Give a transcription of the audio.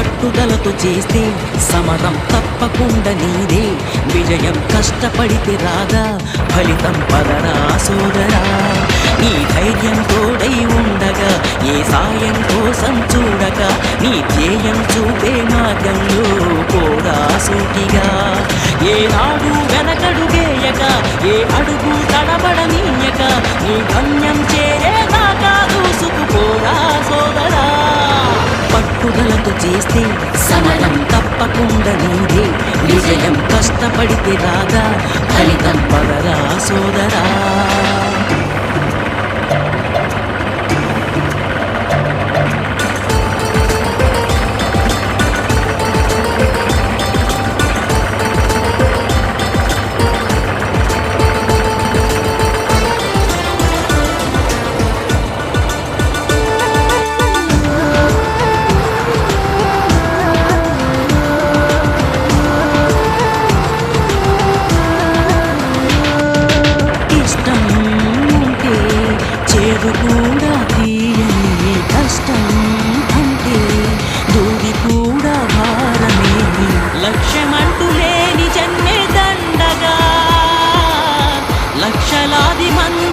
పట్టుదలతో చేస్తే సమరం తప్పకుండా నీదే. విజయం కష్టపడితే రాదా, ఫలితం పదరా సోదరా. నీ ధైర్యం తోడై ఉండగా, ఏ సాయం కోసం చూడక, నీ ధ్యేయం చూపే మార్గంలో పోరా సూటిగా. ఏనాడు వెనకడుగేయక, ఏ అడుగు తడబడనీయక, నీ గమ్యం చేరేదాకా దూసుకుపోరా సోదరా. పట్టుదలతో చేస్తే సమరం తప్పకుండా నీదే. విజయం కష్టపడితే రాదా, ఫలితం పదరా సోదరా. కూడా తీయని కష్టం అంటే దూది కూడా భారమే. లక్ష్యమ